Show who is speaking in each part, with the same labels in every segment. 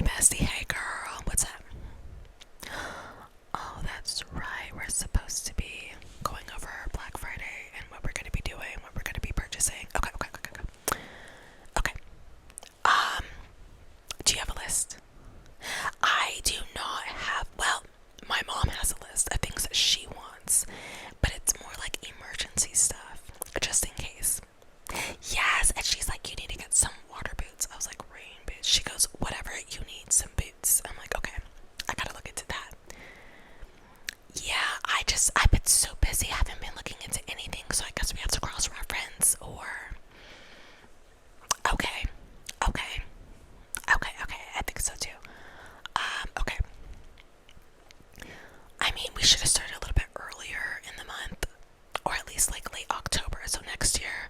Speaker 1: bestie. Hey, girl. What's up? Oh, that's right. We're supposed to be going over Black Friday and what we're going to be doing, what we're going to be purchasing. Okay. Okay. Um, do you have a list? I do not have, well, my mom has a list of things that she wants, but it's more like emergency stuff, just in case. Yes, and she's like, you need to get some water boots. I was like, rain boots. She goes, whatever you need, some boots. I'm like, okay, I gotta look into that. Yeah, I've been so busy, I haven't been looking into anything, so I guess we have to cross reference or. Okay, okay, okay, I think so too. Okay. I mean, we should have started a little bit earlier in the month, or at least like late October, so next year.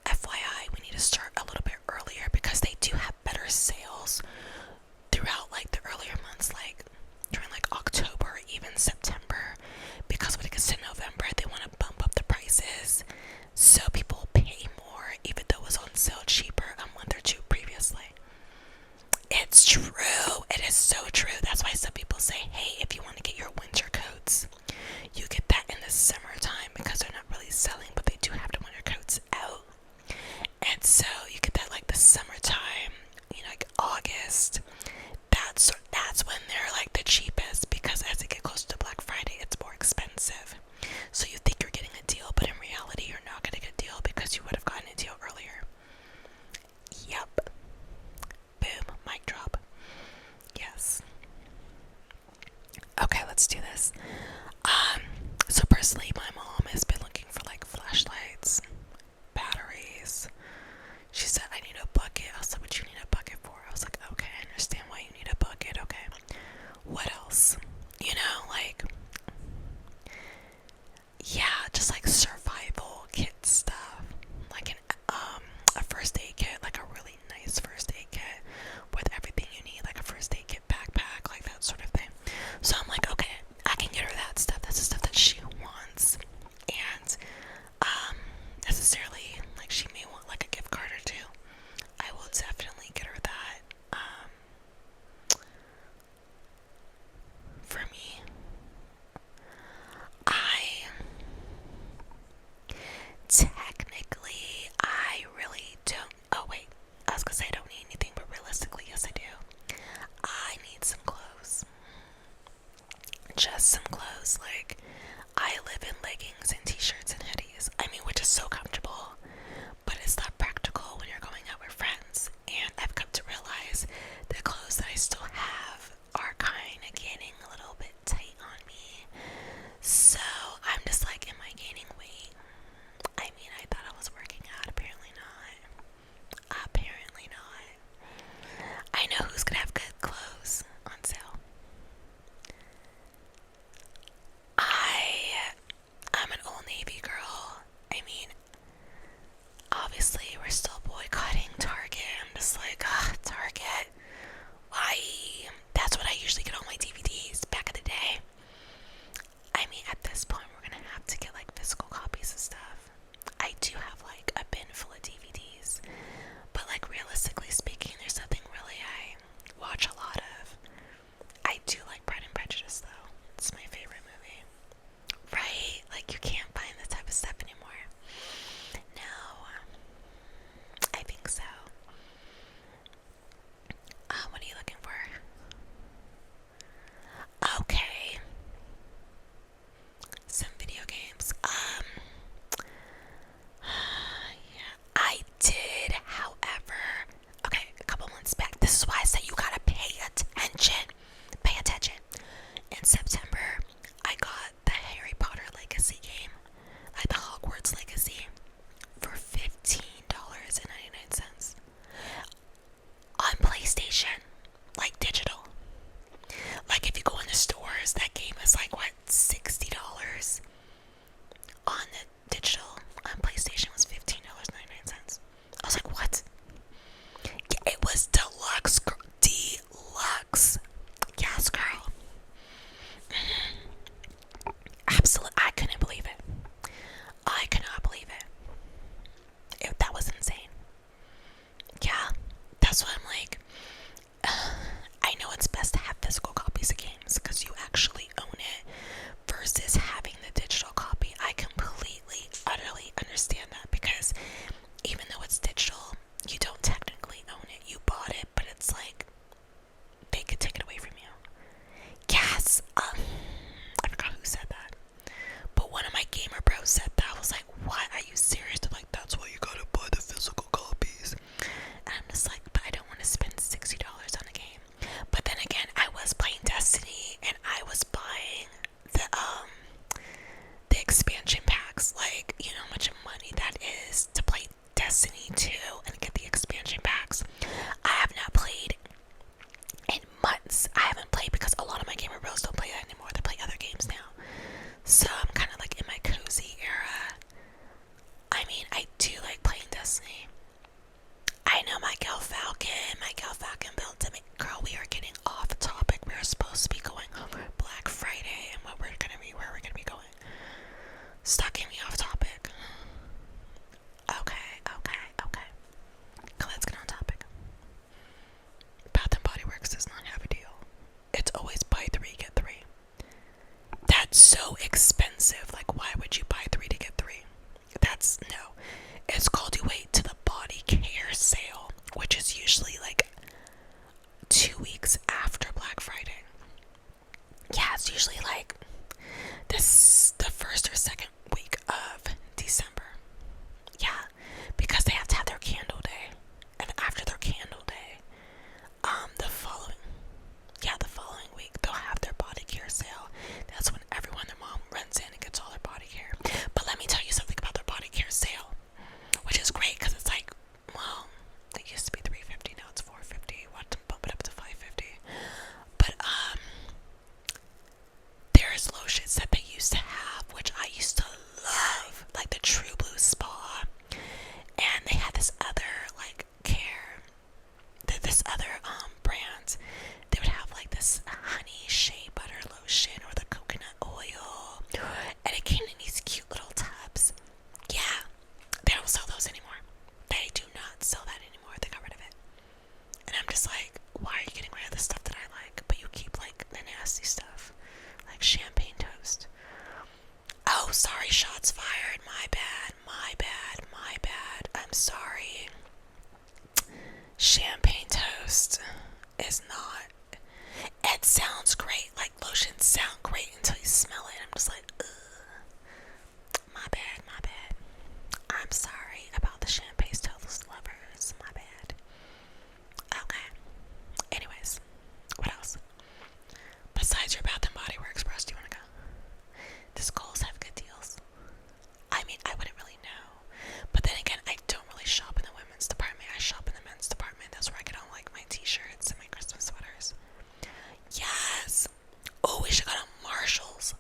Speaker 1: FYI, we need to start a little bit earlier because they do have better sales throughout like the earlier months, like during like October, even September, because when it gets to November, they want to bump up the prices so people pay more, even though it was on sale cheaper a month or two previously. It's true. It is so true. That's why some people say, hey, if you want to get your winter coats, you get that in the summertime because they're not really selling, but they do have the winter coats out. And so you get that like the summertime, like August. That's when they're like the cheapest because as it gets closer to Black Friday, it's more expensive. So you think you're getting a deal, but in reality, you're not getting a deal because you would have gotten a deal earlier. Yep. Boom. Mic drop. Yes. Okay, let's do this. So personally, my mom has been looking for like flashlights, batteries. She said, I need a bucket. I was like, what you need a bucket for? I was like, okay, I understand why you need a bucket. Okay. What else? Like, yeah, just like survival kit stuff. Like a first aid kit, like a really nice first aid kit with everything you need, like a first aid kit backpack, like that sort of thing. So I'm like, okay, I can get her that stuff. That's the stuff that she wants. And necessarily like she may want like a gift card or two. I will definitely get her that. For me, I technically I really don't. Oh wait, I was gonna say I don't need anything, but realistically, yes I do. I need some clothes. Just some clothes. Like, I live in leggings and t-shirts and hoodies. I mean, which is so comfortable, but it's not practical when you're going out with friends. And I've come to realize the clothes that I still have are kind of getting a little bit tight on me. So I'm just like, am I gaining weight? I mean, I thought I was working out. Apparently not. Apparently not. I know who's gonna have good clothes on sale. I'm an Old Navy girl. I mean, obviously we're still boycotting Target. I'm just like, Target. Why? That's what I usually get all my DVDs back in the day. I mean, at this point, we're gonna have to get like physical copies of stuff. I do have like a bin full of DVDs, but like realistically speaking, there's nothing really I is not. It sounds great. Like lotions sound great until you smell it. I'm just like, ugh. My bad, my bad. I'm sorry about the Champagne Toast lovers. My bad. Okay. Anyways, what else? Besides your Bath and Body Works, bros, do you want to go? Does Kohl's have good deals? I mean, I wouldn't really know. But then again, I don't really shop in the women's department. I shop in the men's department. That's where I get all like my t-shirts and my Christmas sweaters. Yes. Oh, we should go to Marshall's.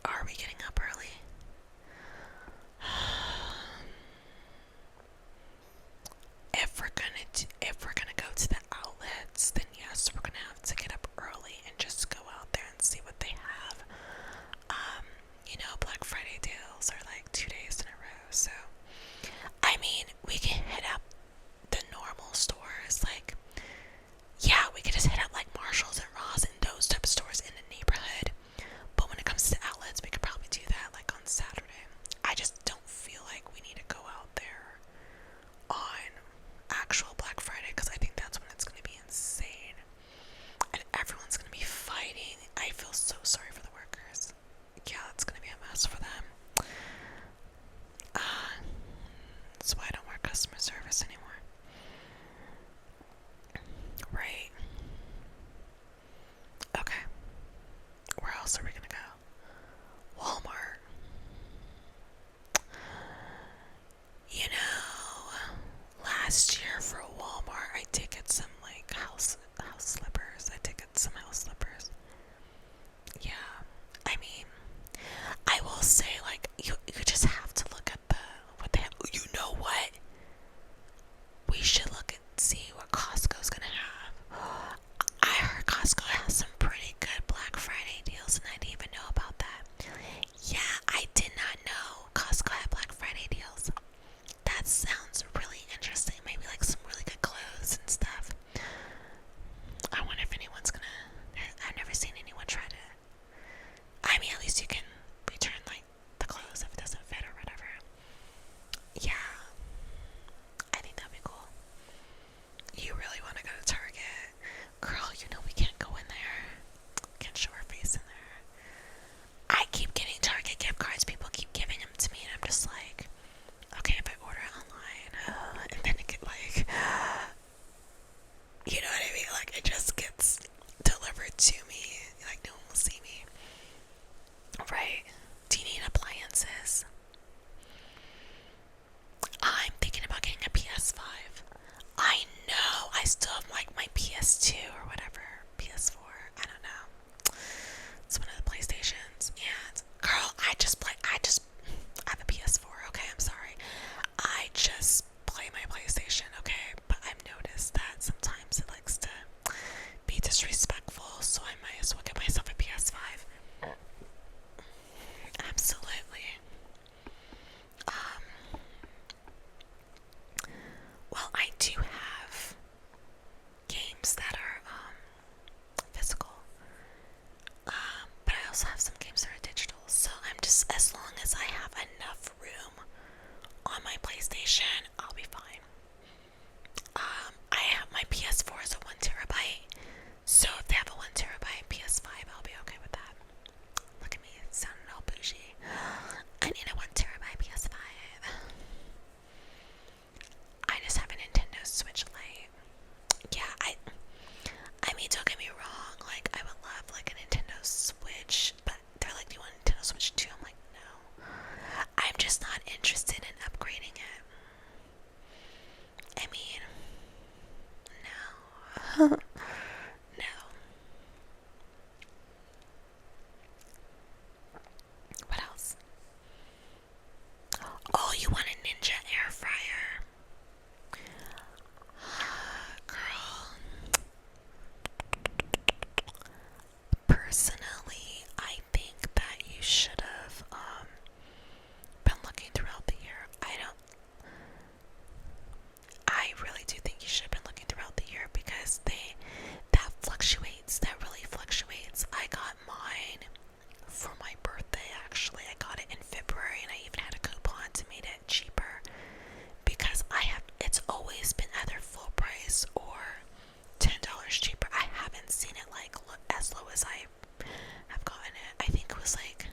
Speaker 1: Are we getting up early? If we're gonna go to the outlets, then yes, we're gonna have to get up early and just go out there and see what they have. Black Friday deals are like 2 days in a row, so I mean, we can hit up the normal stores, like, yeah, we could just hit up like Marshalls and Ross and those type of stores in the neighborhood. But when it comes to the outlets, we could probably do that like on Saturday. I just don't feel like we need to go out there on actual Black Friday because I think that's when it's going to be insane and everyone's going to be fighting. I feel so sorry for the workers. Yeah, it's going to be a mess for them. That's why I don't work customer service anymore. Right. Okay. Where else are we gonna go? Walmart. Last year for Walmart, I did get some like house slippers. I did get some house slippers. Yeah. I mean, I will say, like, you just have to look at what they have. You know what? We should look and see what Costco's gonna have. I heard Costco has some pretty good Black Friday deals, and I didn't even know about that. Yeah, I did not know Costco had Black Friday deals. That sounds really interesting. Maybe like some really good clothes and stuff. I wonder if anyone's gonna. I've never seen anyone try to. I mean, at least you can return like the clothes if it doesn't fit or whatever. Yeah, I think that'd be cool. You really want to go to Target? Girl, we can't go in there. Can't show our face in there. I keep getting Target gift cards. People keep giving them to me, and I'm just like, okay, if I order it online, and then it get like, you know what I mean? Like, it just gets delivered to me. Like, no one will see me. Right? Do you need appliances? I'm thinking about getting a PS5. I know. I still have like my PS2 or whatever. PS4. I don't know. It's one of the PlayStations. And girl, I have a PS4. Okay, I'm sorry. I just play my PlayStation. Okay, but I've noticed that sometimes it likes to be disrespectful, so I might as well get myself a PS5. Absolutely. Well, I do have games that are physical, but I also have some games that are digital. So I'm just, as long as I have enough room on my PlayStation, I'll be fine. I have my PS4 is a 1 terabyte, so if they have a 1 terabyte PS5, I'll be okay with that. Look at me, sounding all bougie. I need a 1 terabyte PS5. I just have a Nintendo Switch Lite. Yeah, I mean, don't get me wrong, like, I would love, like, a Nintendo Switch, but they're like, do you want a Nintendo Switch 2? I'm like, no. I'm just not interested in upgrading it. I mean, no. No. What else? Oh, you want a Ninja air fryer? Girl. Personally, I think that you should have been looking throughout the year. I really do think you should have been looking throughout the year because that fluctuates. That really fluctuates. I got mine for my birthday, actually. I got it in February, and I even had a coupon to make it cheaper because it's always been either full price or $10 cheaper. I haven't seen it like as low as I have gotten it. I think it was like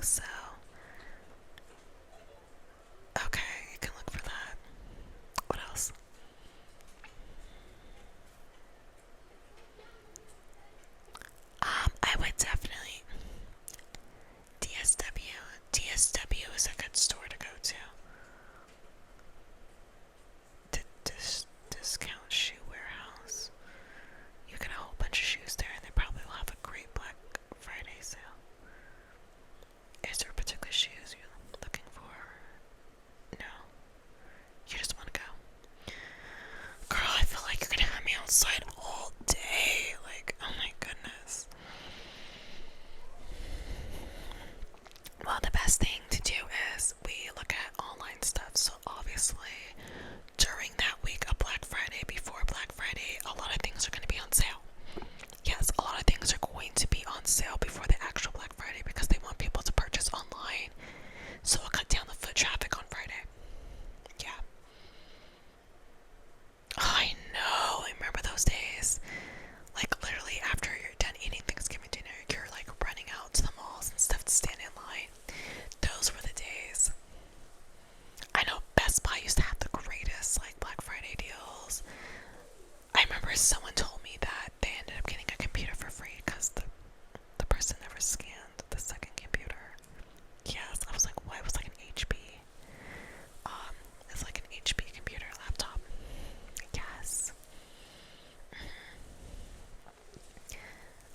Speaker 1: So, okay, you can look for that. What else? I would definitely DSW. DSW is a good store to go to. Discount Shoe Warehouse. You get a whole bunch of shoes there, and they probably will have a great Black Friday sale. Is there particular shoes you're looking for? No. You just want to go. Girl, I feel like you're gonna have me outside all day. Like, oh my goodness. Well, the best thing to do is we look at online stuff. So obviously, during that week of Black Friday, before Black Friday, a lot of things are going to be on sale. Yes, a lot of things are going to be on sale before the actual Black Friday because they want people to purchase online. So it'll cut down the foot traffic on Friday. Yeah. I know. I remember those days. Like, literally, after you're done eating Thanksgiving dinner, you're like running out to the malls and stuff to stand in line. Those were the days. I know Best Buy used to have the greatest, like, Black Friday deals. I remember someone told me that they ended up getting a computer for free because the person never scanned the second computer. Yes, I was like, what? It was like an HP. It's like an HP computer laptop. Yes.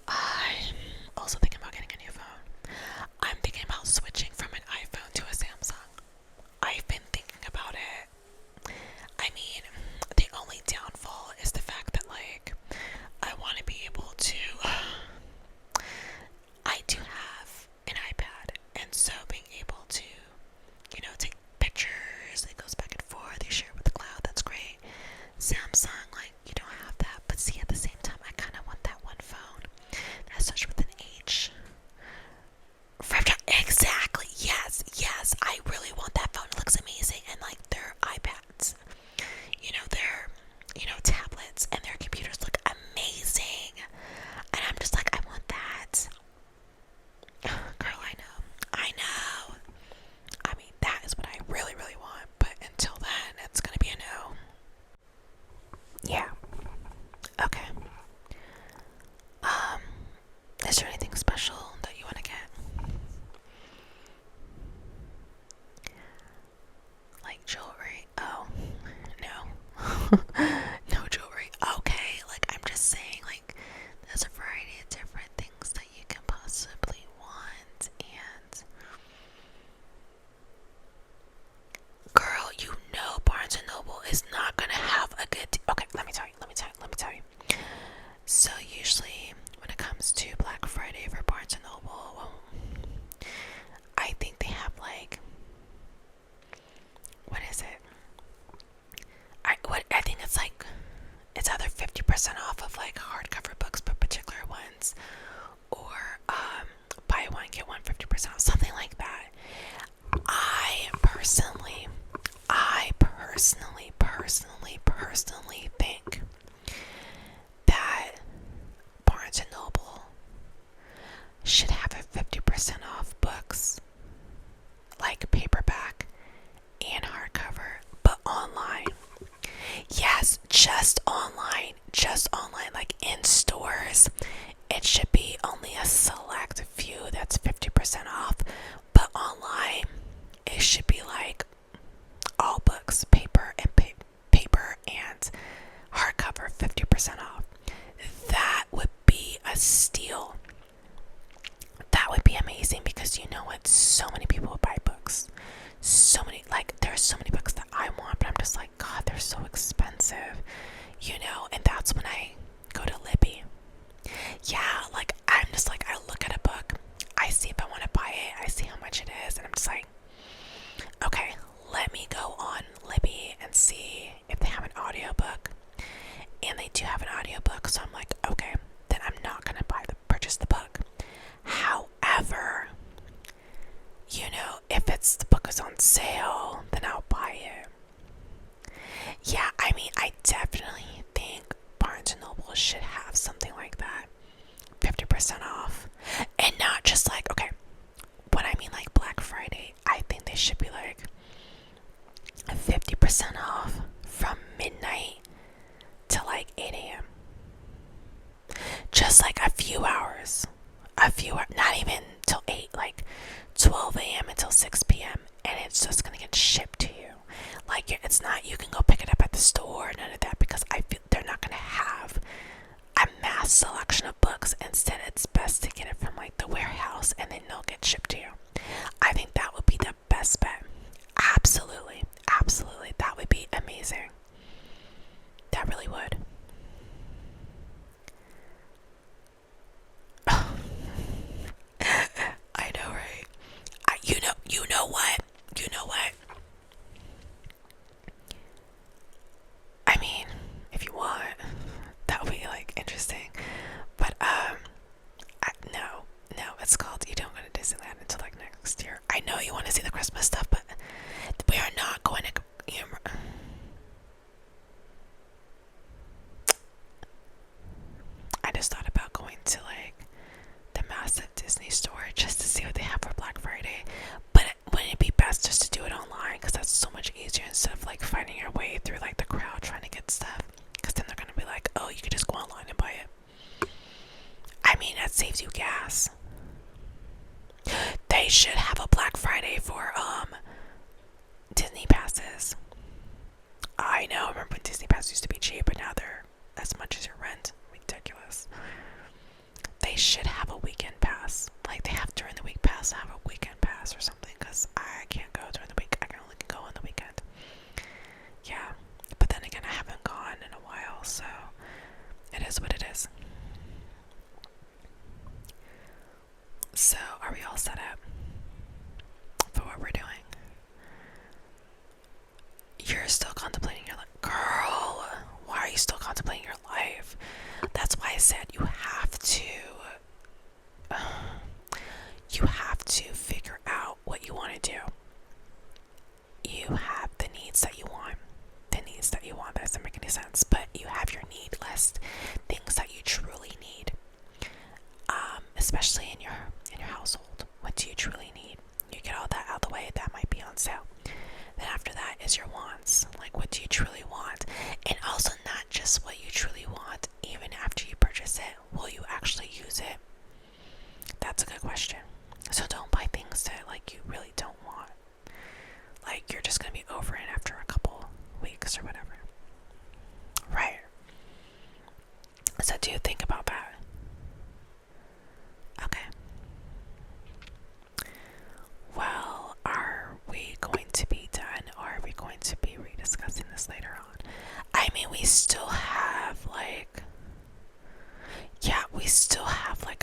Speaker 1: I'm also thinking about getting a new phone. I'm thinking about switching from an iPhone to a Samsung. I've been thinking about it. I mean, the only downfall is the fact that, like, I want to be able to. I do have an iPad, and so being able to, take pictures, it goes back and forth, you share it with the cloud, that's great. Samsung, like, you don't have that, but see, at the same time, I kind of want that one phone that starts with an H. Exactly, yes, I really want that phone. It looks amazing, and like their iPads, their, tablets and their computers look amazing, and I'm just like, I want that. Girl, I know. I mean, that is what I really, really want, but until then, it's gonna be a no. Yeah. Okay. Is there anything special that you want to get? Like jewelry? Oh, no. No jewelry. Okay, like, I'm just saying, like, there's a variety of different things that you can possibly want, and girl, Barnes & Noble is not gonna have a good okay, let me tell you. So usually when it comes to Black Friday for Barnes & Noble, well, I think they have, like, what is it? I think it's like, it's either 50% off of, like, hardcover books, but particular ones, or buy one get one 50% off, something like that. I personally think that Barnes & Noble should have a 50% off books, like paperback and hardcover, but online. Yes, just online, like in stores. It should be only a select few that's 50% off, but online, it should be like all books, paper and hardcover, 50% off. That would be a steal. That would be amazing because you know what? So many people would buy books. So many, like, there's so many books that I want, but I'm just like, God, they're so expensive, and that's when I go to Libby. Yeah, like, I'm just like, I look at a book, I see if I want to buy it, I see how much it is, and I'm just like, okay, let me go on Libby and see if they have an audiobook. And they do have an audiobook, so I'm like, okay, then I'm not gonna purchase the book. However, if the book is on sale, then I'll buy it. Yeah, I mean, I definitely think Barnes & Noble should have something like that. 50% off. And not just like, okay, what I mean, like, should be like 50% off from midnight to like 8 a.m. Just like a few hours. Not even till 8, like 12 a.m. until 6 p.m. And it's just gonna get shipped to you. Like, it's not, you can go pick it up at the store, none of that, because I feel they're not gonna have a mass selection of books. Instead, it's best to get it from like the warehouse and then they'll get shipped to you. I think that would be the best bet. Absolutely, absolutely, that would be amazing. That really would. I know, right? You know what? You know what? I mean, if you want, that would be like interesting. But no, it's called You Don't Go to Disneyland until like next year. I know you want to see the Christmas stuff, but we are not going to. I just thought about going to like the massive Disney store just to see what they have for Black Friday. But wouldn't it be best just to do it online? Because that's so much easier instead of like finding your way through like the crowd trying to get stuff. Because then they're gonna be like, oh, you could just go online and buy it. I mean, that saves you gas. They should have a Black Friday for Disney passes. I know. I remember when Disney passes used to be cheap, but now they're as much as your rent. Ridiculous. They should have a weekend pass. Like they have during the week pass, have a weekend pass or something. Because I can't go during the week. I can only go on the weekend. Yeah. But then again, I haven't gone in a while, so it is what it is. So, are we all set up for what we're doing? You're still contemplating your life. Girl, why are you still contemplating your life? That's why I said you have to figure out what you want to do. You have the needs that you want. That doesn't make any sense, but you have your need list, things that you truly need. Especially in your household. What do you truly need? You get all that out of the way, that might be on sale. Then after that is your wants. Like, what do you truly want? And also not just what you truly want, even after you purchase it, will you actually use it? That's a good question. So don't buy things that like you really don't want. Like you're just gonna be over it after a couple weeks or whatever. Right. So do you think about that? Okay. Well, are we going to be done, or are we going to be rediscussing this later on? I mean, we still have like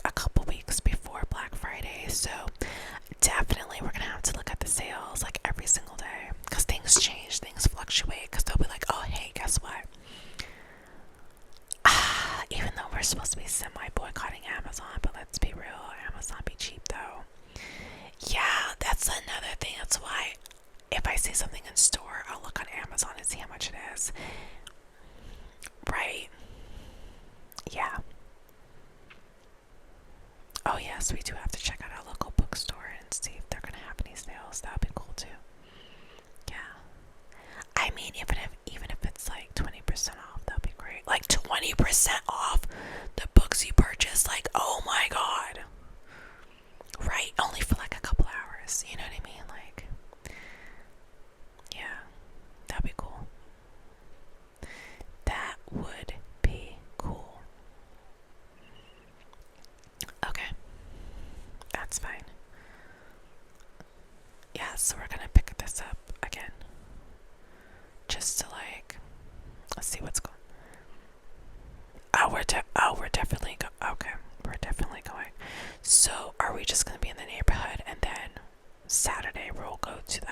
Speaker 1: a couple weeks before Black Friday, so definitely we're gonna have to look at the sales like every single day, because things change, things fluctuate, because they'll be like, oh hey, guess what? Even though we're supposed to be semi-boycotting Amazon, but let's be real, Amazon be cheap though. Yeah, that's another thing. That's why if I see something in store, I'll look on Amazon and see how much it is. Right. Yeah. Oh yes, we do have to check out our local bookstore and see if they're gonna have any sales. That would be cool too. Yeah. I mean, even if it's like 20% off, that'd be great. Like 20% off the books you purchase. Like, oh my god. Right, only for like a couple hours. You know what I mean? Like, yeah, that'd be cool. That would be cool. Okay, that's fine. Yeah, so we're gonna pick this up again. Just to like, let's see what's going. We're definitely okay. We're definitely going. So, are we just gonna be in the neighborhood and then Saturday we'll go to the